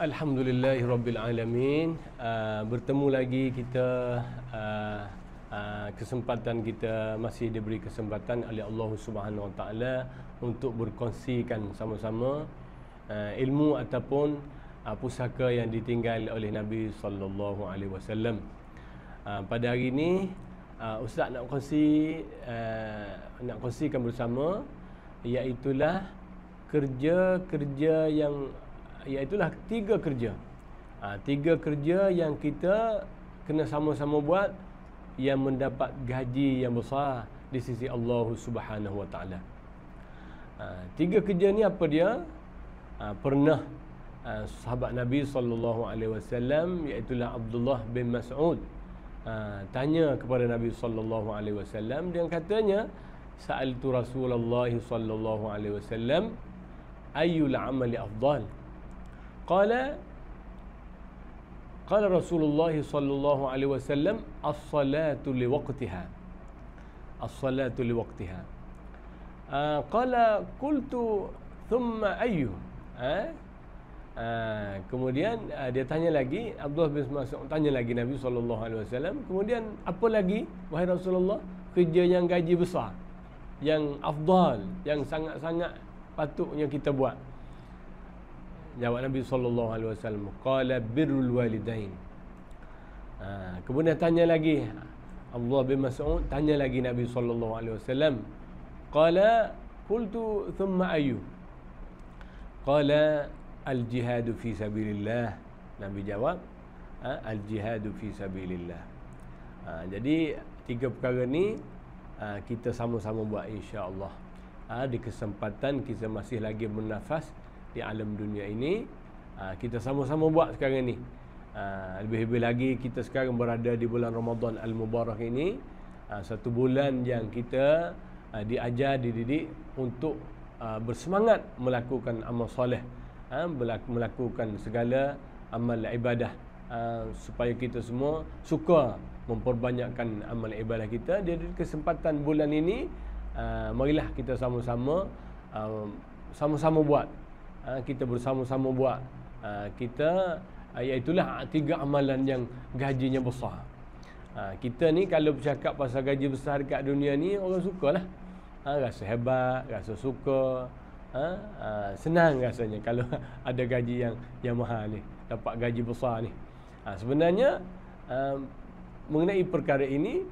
Alhamdulillahirrabbilalamin. Bertemu lagi kita, kesempatan kita masih diberi kesempatan oleh Allah Subhanahu Wa Taala untuk berkongsikan sama-sama ilmu ataupun pusaka yang ditinggal oleh Nabi sallallahu alaihi wasallam. Pada hari ini Ustaz nak kongsikan bersama, iaitulah kerja-kerja yang, iaitulah tiga kerja. Tiga kerja yang kita kena sama-sama buat yang mendapat gaji yang besar di sisi Allah Subhanahu Wa Taala. Tiga kerja ni apa dia? Pernah sahabat Nabi sallallahu alaihi wasallam, iaitulah Abdullah bin Mas'ud, tanya kepada Nabi sallallahu alaihi wasallam, dia katanya, sa'altu Rasulullah sallallahu alaihi wasallam ayyul amali afdal. Qala Rasulullah sallallahu alaihi wasallam as-salatu liwaqtiha. As-salatu liwaqtiha. Qala qultu thumma ayyu? Kemudian dia tanya lagi, Abdullah bin Mas'ud tanya lagi Nabi sallallahu alaihi wasallam, kemudian apa lagi wahai Rasulullah kerja yang gaji besar, yang afdal, yang sangat-sangat patutnya kita buat? Jawab Nabi sallallahu alaihi wasallam, qala birrul walidain. Kemudian tanya lagi Abdullah bin Mas'ud, tanya lagi Nabi sallallahu alaihi wasallam, qala qultu thumma ayyu? Qala al-jihadu fi sabilillah. Nabi jawab, al-jihadu fi sabilillah. Jadi tiga perkara ni kita sama-sama buat insya-Allah. Di kesempatan kita masih lagi bernafas di alam dunia ini, kita sama-sama buat sekarang ni. Lebih-lebih lagi kita sekarang berada di bulan Ramadan Al-Mubarak ini, satu bulan yang kita diajar, dididik untuk bersemangat melakukan amal soleh, melakukan segala amal ibadah, supaya kita semua suka memperbanyakkan amal ibadah kita. Di kesempatan bulan ini, marilah kita sama-sama buat, kita bersama-sama buat, kita iaitulah tiga amalan yang gajinya besar. Kita ni kalau bercakap pasal gaji besar dekat dunia ni, orang sukalah, rasa hebat, rasa suka, senang rasanya kalau ada gaji yang mahal ni, dapat gaji besar ni. Sebenarnya mengenai perkara ini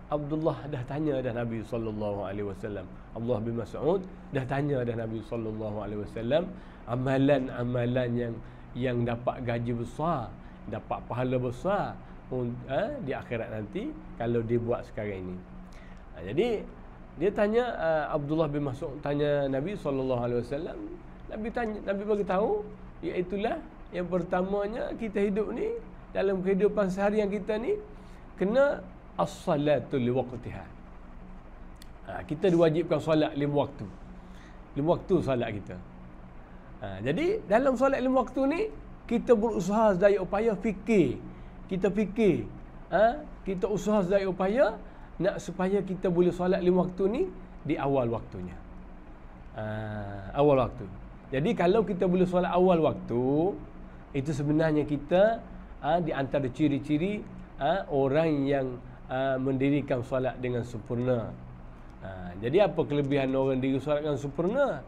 Abdullah dah tanya dah Nabi sallallahu alaihi wasallam. Abdullah bin Mas'ud dah tanya dah Nabi sallallahu alaihi wasallam amalan-amalan yang dapat gaji besar, dapat pahala besar di akhirat nanti kalau dibuat sekarang ini. Jadi dia tanya, Abdullah bin Mas'ud tanya Nabi sallallahu alaihi wasallam, Nabi bagi tahu, iaitulah yang pertamanya, kita hidup ni dalam kehidupan seharian kita ni kena as-salatu liwaqtiha. Kita diwajibkan solat 5 waktu. 5 waktu solat kita. Jadi dalam solat 5 waktu ni kita berusaha sedaya upaya fikir. Kita fikir, kita usaha sedaya upaya nak supaya kita boleh solat 5 waktu ni di awal waktunya. Awal waktu. Jadi kalau kita boleh solat awal waktu, itu sebenarnya kita di antara ciri-ciri orang yang mendirikan solat dengan sempurna. Jadi apa kelebihan orang diri solat dengan sempurna?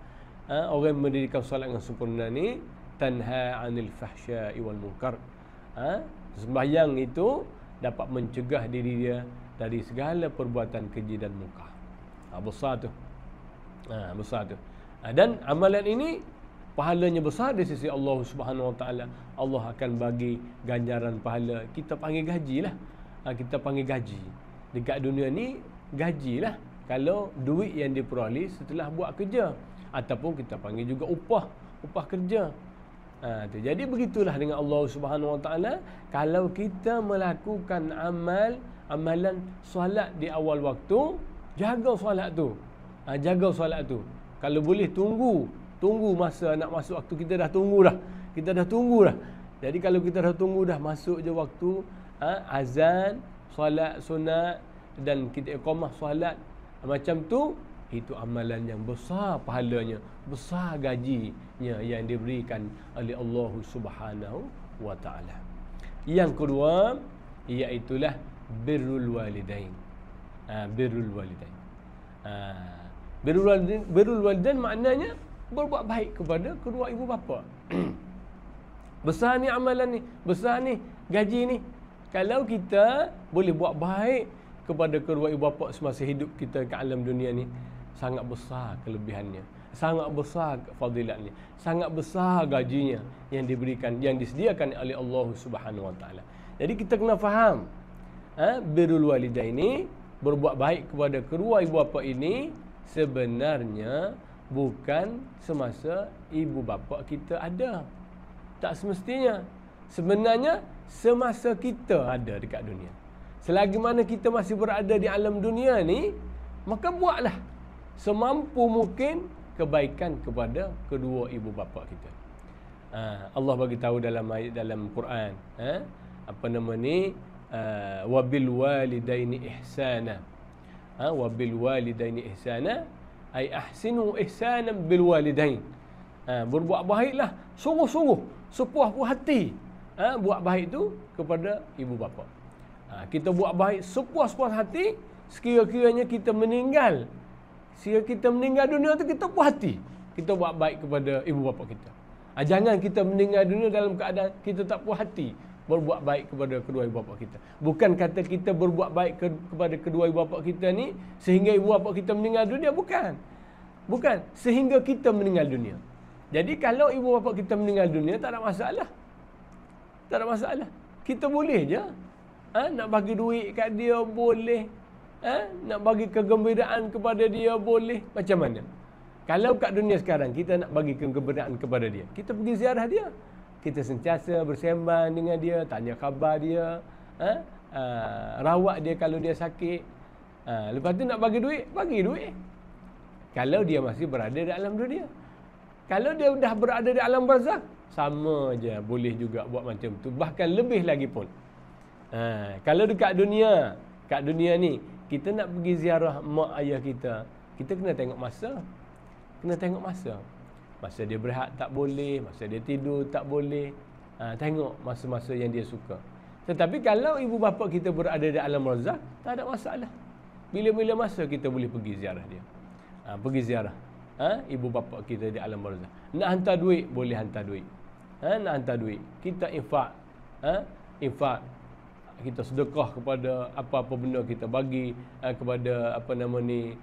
Orang mendirikan solat dengan sempurna ni tanha 'anil fahsya'i wal munkar. Sembahyang itu dapat mencegah diri dia dari segala perbuatan keji dan munkar. Besar tu. Besar tu. Dan amalan ini pahalanya besar di sisi Allah Subhanahu Wa Taala. Allah akan bagi ganjaran pahala. Kita panggil gajilah. Kita panggil gaji. Dekat dunia ni gajilah kalau duit yang diperoleh setelah buat kerja, ataupun kita panggil juga upah kerja. Jadi begitulah dengan Allah Subhanahu Wa Taala. Kalau kita melakukan amalan solat di awal waktu, jaga solat tu. Jaga solat tu. Kalau boleh tunggu masa nak masuk waktu, kita dah tunggu dah. Jadi kalau kita dah tunggu dah masuk je waktu azan, solat sunat dan kita iqamah solat macam tu, itu amalan yang besar pahalanya, besar gajinya yang diberikan oleh Allah Subhanahu wa taala. Yang kedua iaitulah birrul walidain. Birrul walidain. Birrul walidain maknanya berbuat baik kepada kedua ibu bapa. Besar ni amalan ni, besar ni gaji ni. Kalau kita boleh buat baik kepada kedua ibu bapa semasa hidup kita ke alam dunia ni, sangat besar kelebihannya, sangat besar fadilatnya, sangat besar gajinya yang diberikan, yang disediakan oleh Allah Subhanahu wa taala. Jadi kita kena faham, birrul walidain ini, berbuat baik kepada kedua ibu bapa ini sebenarnya bukan semasa ibu bapa kita ada. Tak semestinya. Sebenarnya semasa kita ada dekat dunia. Selagi mana kita masih berada di alam dunia ni, maka buatlah semampu mungkin kebaikan kepada kedua ibu bapa kita. Allah bagi tahu dalam ayat dalam Quran, apa nama ni, wabil walidaini ihsana. Wabil walidaini ihsana ay ahsinu ihsanan bil walidain. Berbuat baiklah sungguh-sungguh, sepuas-puas hati, buat baik tu kepada ibu bapa. Kita buat baik sepuas-puas hati, sekira-kiranya kita meninggal, dunia tu kita puas hati, kita buat baik kepada ibu bapa kita. Jangan kita meninggal dunia dalam keadaan kita tak puas hati berbuat baik kepada kedua ibu bapa kita. Bukan kata kita berbuat baik kepada kedua ibu bapa kita ni sehingga ibu bapa kita meninggal dunia, bukan. Bukan sehingga kita meninggal dunia. Jadi kalau ibu bapa kita meninggal dunia, tak ada masalah. Tak ada masalah. Kita boleh je nak bagi duit kat dia, boleh. Nak bagi kegembiraan kepada dia, boleh. Macam mana? Kalau kat dunia sekarang kita nak bagi kegembiraan kepada dia, kita pergi ziarah dia, kita sentiasa bersembang dengan dia, tanya khabar dia, rawat dia kalau dia sakit. Lepas tu nak bagi duit. Kalau dia masih berada di alam dunia. Kalau dia dah berada di alam barzakh, sama je, boleh juga buat macam tu, bahkan lebih lagi pun. Kalau dekat dunia, kat dunia ni kita nak pergi ziarah mak ayah kita, kita kena tengok masa. Masa dia berehat tak boleh, masa dia tidur tak boleh. Tengok masa-masa yang dia suka. Tetapi kalau ibu bapa kita berada di alam barzakh, tak ada masalah. Bila-bila masa kita boleh pergi ziarah dia. Pergi ziarah ibu bapa kita di alam barzakh. Nak hantar duit, boleh hantar duit. Nak hantar duit, kita infak. Infak, kita sedekah kepada apa-apa benda kita bagi kepada apa nama ni,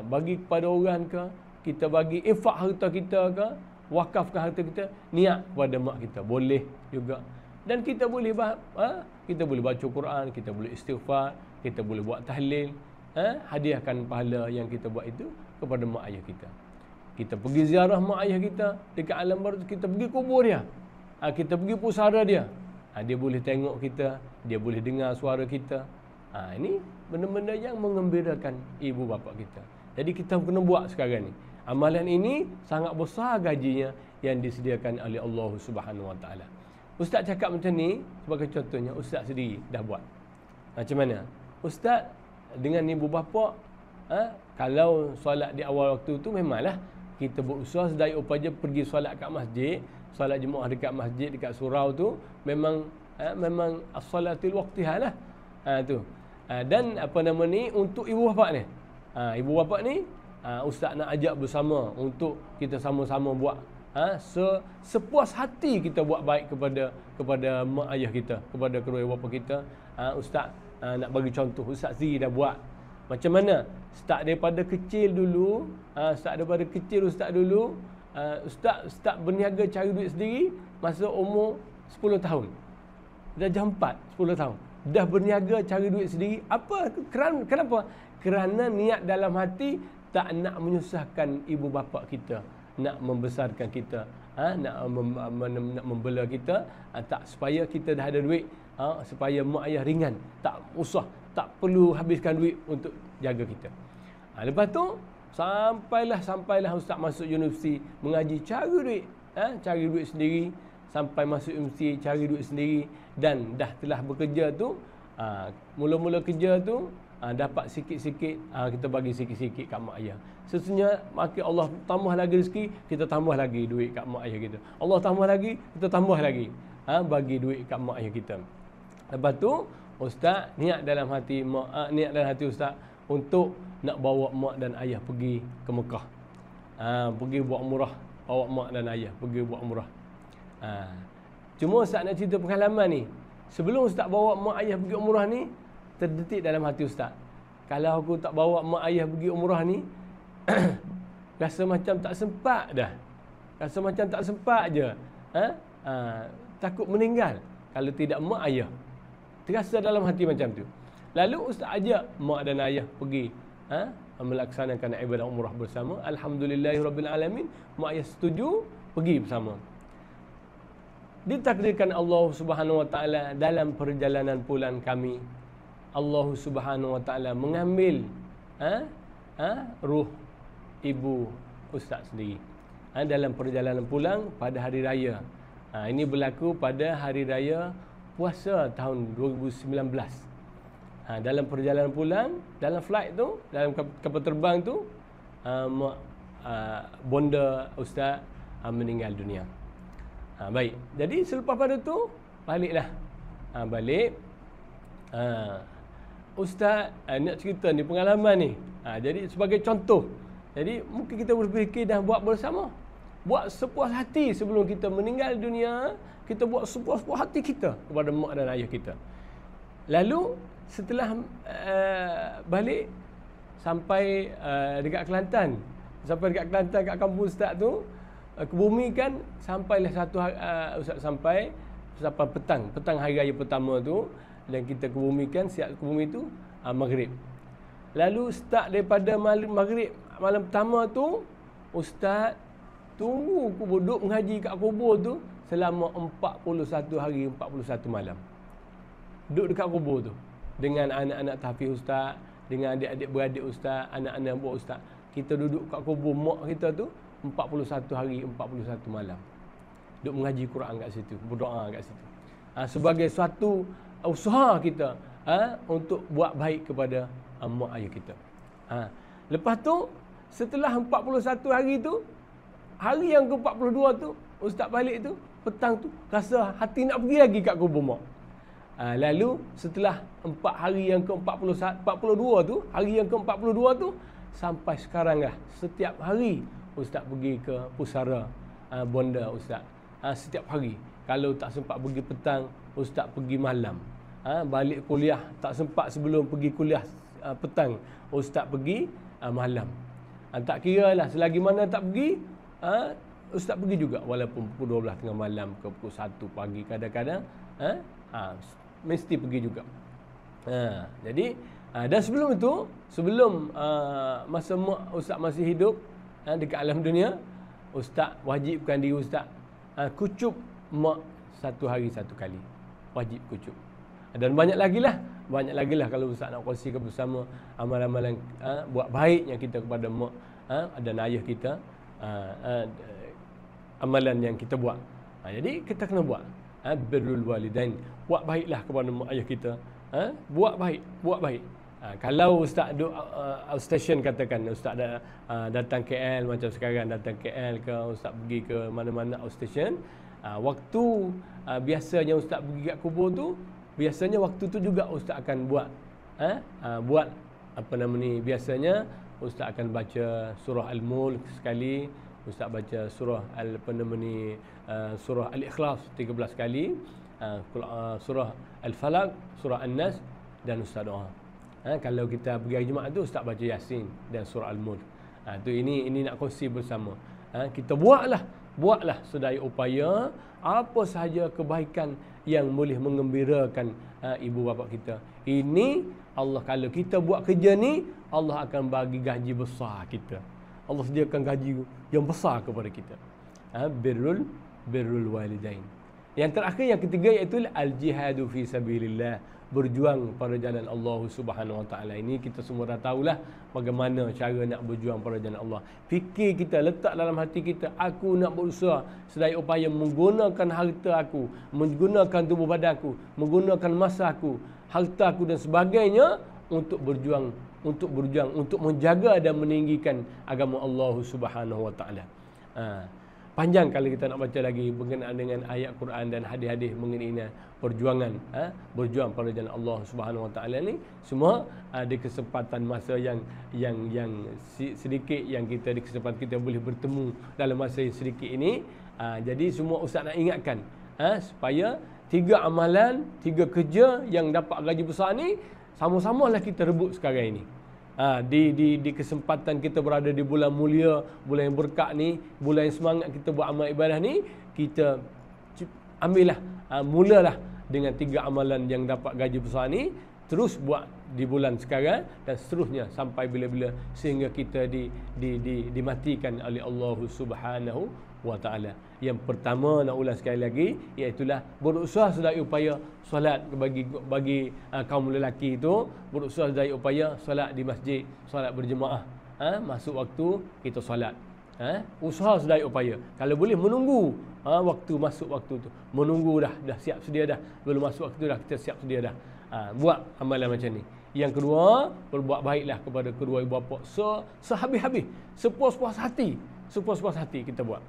bagi kepada orang ke, kita bagi infak harta kita ke, wakafkan harta kita, niat kepada mak kita, boleh juga. Dan kita boleh kita boleh baca Quran, kita boleh istighfar, kita boleh buat tahlil, hadiahkan pahala yang kita buat itu kepada mak ayah kita. Kita pergi ziarah mak ayah kita dekat alam barzakh, kita pergi kubur dia, kita pergi pusara dia, dia boleh tengok kita, dia boleh dengar suara kita. Ini benda-benda yang mengembirakan ibu bapa kita. Jadi kita kena buat sekarang ni. Amalan ini sangat besar gajinya yang disediakan oleh Allah Subhanahu wa taala. Ustaz cakap macam ni sebagai contohnya, ustaz sendiri dah buat. Macam mana? Ustaz dengan ibu bapa, kalau solat di awal waktu tu memanglah kita berusaha sedaya upaya pergi solat kat masjid, solat jemaah dekat masjid, dekat surau tu memang as-salatul waqtiha lah. Tu. Dan apa nama ni, untuk ibu bapa ni. Ibu bapa ni ustaz nak ajak bersama untuk kita sama-sama buat sepuas hati kita buat baik kepada mak ayah kita, kepada kedua ibu bapa kita. Ustaz nak bagi contoh, ustaz sendiri dah buat. Macam mana? Start daripada kecil dulu, Ustaz berniaga cari duit sendiri masa umur 10 tahun. Dah jam 4, 10 tahun. Dah berniaga cari duit sendiri. Kenapa? Kerana niat dalam hati tak nak menyusahkan ibu bapa kita, nak membesarkan kita, nak membela kita, tak, supaya kita dah ada duit, supaya mak ayah ringan, tak usah, tak perlu habiskan duit untuk jaga kita. Lepas tu sampailah ustaz masuk universiti, mengaji, cari duit sendiri, sampai masuk universiti cari duit sendiri, dan dah telah bekerja tu, mula-mula kerja tu dapat sikit-sikit, kita bagi sikit-sikit kat mak ayah. Sesungguhnya makin Allah tambah lagi rezeki, kita tambah lagi duit kat mak ayah kita. Allah tambah lagi, kita tambah lagi bagi duit kat mak ayah kita. Lepas tu ustaz niat dalam hati ustaz untuk nak bawa mak dan ayah pergi ke Mekah. Pergi buat umrah, bawa mak dan ayah pergi buat umrah. Cuma ustaz nak cerita pengalaman ni. Sebelum ustaz bawa mak ayah pergi umrah ni, terdetik dalam hati ustaz, kalau aku tak bawa mak ayah pergi umrah ni, rasa macam tak sempat dah. Rasa macam tak sempat je. Takut meninggal kalau tidak mak ayah. Terasa dalam hati macam tu. Lalu ustaz ajak mak dan ayah pergi melaksanakan ibadah umrah bersama. Alhamdulillahirabbil alamin, mak ayah setuju pergi bersama. Ditakdirkan Allah Subhanahu wa taala dalam perjalanan pulang kami, Allah Subhanahu wa taala mengambil ruh ibu ustaz sendiri dalam perjalanan pulang pada hari raya. Ini berlaku pada hari raya puasa tahun 2019. Dalam perjalanan pulang, dalam flight tu, dalam kapal terbang tu, bonda ustaz meninggal dunia. Baik. Jadi selepas pada tu baliklah. Balik. Ustaz nak cerita ni pengalaman ni. Jadi sebagai contoh. Jadi mungkin kita berfikir dan buat bersama. Buat sepuas hati sebelum kita meninggal dunia, kita buat sepuas-puas hati kita kepada mak dan ayah kita. Lalu setelah balik sampai dekat Kelantan. Sampai dekat Kelantan kat kampung ustaz tu, kebumikan sampailah satu ustaz sampai petang hari raya pertama tu, dan kita kebumikan siap ke bumi tu maghrib. Lalu start daripada maghrib malam pertama tu, ustaz tunggu kubur, duduk mengaji kat kubur tu selama 41 hari 41 malam. Duduk dekat kubur tu dengan anak-anak tahfiz ustaz, dengan adik-adik beradik ustaz, anak-anak buah ustaz. Kita duduk kat kubur mak kita tu 41 hari 41 malam. Duduk mengaji Quran kat situ, berdoa kat situ. Sebagai suatu usaha kita untuk buat baik kepada mak ayah kita. Lepas tu setelah 41 hari tu, hari yang ke-42 tu, ustaz balik tu, petang tu rasa hati nak pergi lagi kat kubur mak. Lalu setelah 4 hari yang ke-42 tu, hari yang ke-42 tu, sampai sekarang lah setiap hari ustaz pergi ke pusara bonda ustaz. Setiap hari. Kalau tak sempat pergi petang, ustaz pergi malam. Balik kuliah tak sempat sebelum pergi kuliah petang, ustaz pergi malam. Tak kira lah selagi mana tak pergi, ustaz pergi juga walaupun pukul 12 tengah malam ke pukul 1 pagi kadang-kadang mesti pergi juga. Jadi dan sebelum itu, sebelum masa mak ustaz masih hidup dekat alam dunia, ustaz wajibkan diri ustaz kucup mak satu hari satu kali. Wajib kucup. Dan banyak lagi lah kalau ustaz nak kongsikan bersama amalan-amalan buat baiknya kita kepada mak dan ayah kita, amalan yang kita buat. Jadi kita kena buat birrul walidain, buat baiklah kepada mak ayah kita. Buat baik. Kalau ustaz duduk outstation, katakan ustaz datang KL macam sekarang, datang KL ke, ustaz pergi ke mana-mana outstation, waktu biasanya ustaz pergi kat kubur tu, biasanya waktu tu juga ustaz akan buat biasanya ustaz akan baca surah Al-Mulk sekali, ustaz baca surah surah Al-Ikhlas 13 kali, surah Al-Falaq, surah An-Nas, dan ustaz doa. Kalau kita pergi hari Jumaat tu, ustaz baca Yasin dan surah Al-Mulk. Tu ini nak kongsi bersama. Kita buatlah sedaya upaya apa sahaja kebaikan yang boleh mengembirakan ibu bapa kita. Ini Allah, kalau kita buat kerja ni, Allah akan bagi gaji besar kita. Allah sediakan gaji yang besar kepada kita. Birrul walidain. Yang terakhir, yang ketiga, iaitu al-jihadu fi sabilillah, berjuang pada jalan Allah Subhanahu wa taala. Ini kita semua dah tahulah bagaimana cara nak berjuang pada jalan Allah. Fikir kita, letak dalam hati kita, aku nak berusaha sedaya upaya menggunakan harta aku, menggunakan tubuh badanku, menggunakan masa aku, harta aku dan sebagainya untuk berjuang untuk menjaga dan meninggikan agama Allah Subhanahu wa taala. Panjang kalau kita nak baca lagi berkenaan dengan ayat Quran dan hadis-hadis mengenai perjuangan, berjuang pada jalan Allah Subhanahu wa taala ni, semua ada kesempatan masa yang sedikit yang kita di kesempatan kita boleh bertemu dalam masa yang sedikit ini. Jadi semua ustaz nak ingatkan supaya 3 amalan, 3 kerja yang dapat gaji besar ni sama-samalah kita rebut sekarang ini. Di kesempatan kita berada di bulan mulia, bulan yang berkat ni, bulan yang semangat kita buat amal ibadah ni, kita ambillah, mulalah dengan 3 amalan yang dapat gaji besar ni, terus buat di bulan sekarang dan seterusnya sampai bila-bila sehingga kita dimatikan oleh Allah Subhanahu wa taala. Yang pertama nak ulang sekali lagi, iaitulah berusaha sedaya upaya solat bagi kaum lelaki itu, berusaha sedaya upaya solat di masjid, solat berjemaah. Masuk waktu kita solat. Usaha sedaya upaya. Kalau boleh menunggu waktu masuk waktu tu. Menunggu dah siap sedia dah. Belum masuk waktu dah kita siap sedia dah. Buat amalan macam ni. Yang kedua, berbuat baiklah kepada kedua ibu bapa sehabis-habis, sepuas-puas hati. Sepuas-puas hati kita buat.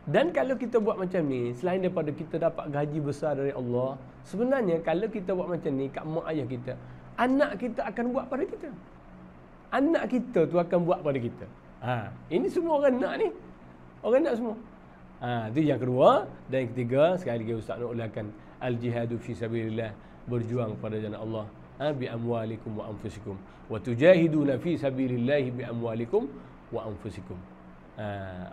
Dan kalau kita buat macam ni, selain daripada kita dapat gaji besar dari Allah, sebenarnya kalau kita buat macam ni kat mak ayah kita, anak kita akan buat pada kita. Anak kita tu akan buat pada kita. Ini semua orang nak ni. Orang nak semua. Itu yang kedua. Dan yang ketiga, sekali lagi ustaz nak ulangkan, al-jihadu fi sabilillah, berjuang pada jalan Allah, bi amwalikum wa anfusikum wa tujahiduna fi sabilillah bi amwalikum wa anfusikum.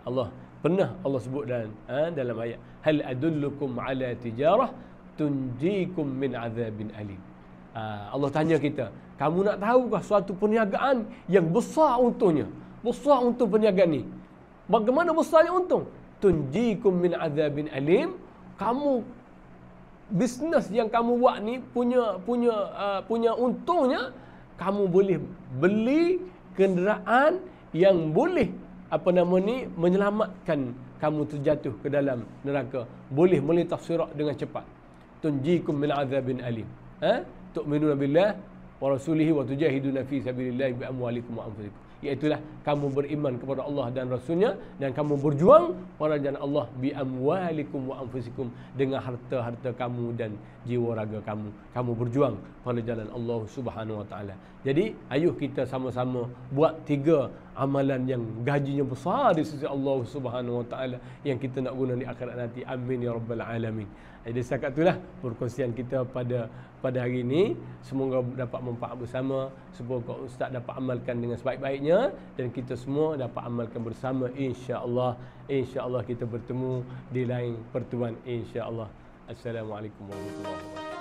Allah sebut dalam ayat, hal adullukum ala tijarah tunjikum min azabin alim. Allah tanya kita, kamu nak tahukah suatu perniagaan yang besar untungnya? Besar untung perniagaan ni. Bagaimana besarnya untung? Tunjikum min azabin alim. Kamu bisnes yang kamu buat ni punya untungnya, kamu boleh beli kenderaan yang boleh menyelamatkan kamu terjatuh ke dalam neraka, boleh melintas sirat dengan cepat. Tunjikum min azabin alim. Tu'minuna billah wa rasulihi wa tujahiduna fi sabilillah bi amwalikum wa anfusikum. Iaitulah kamu beriman kepada Allah dan Rasulnya, dan kamu berjuang pada jalan Allah bi amwalikum wa anfusikum, dengan harta-harta kamu dan jiwa raga kamu. Kamu berjuang pada jalan Allah Subhanahu wa taala. Jadi ayuh kita sama-sama buat 3 amalan yang gajinya besar di sisi Allah Subhanahu wa taala yang kita nak guna di akhirat nanti. Amin ya rabbal alamin. Jadi setakat itulah perkongsian kita pada hari ini. Semoga dapat manfaat bersama. Semoga ustaz dapat amalkan dengan sebaik-baiknya dan kita semua dapat amalkan bersama, insya-Allah. Insya-Allah kita bertemu di lain pertemuan, insya-Allah. Assalamualaikum warahmatullahi wabarakatuh.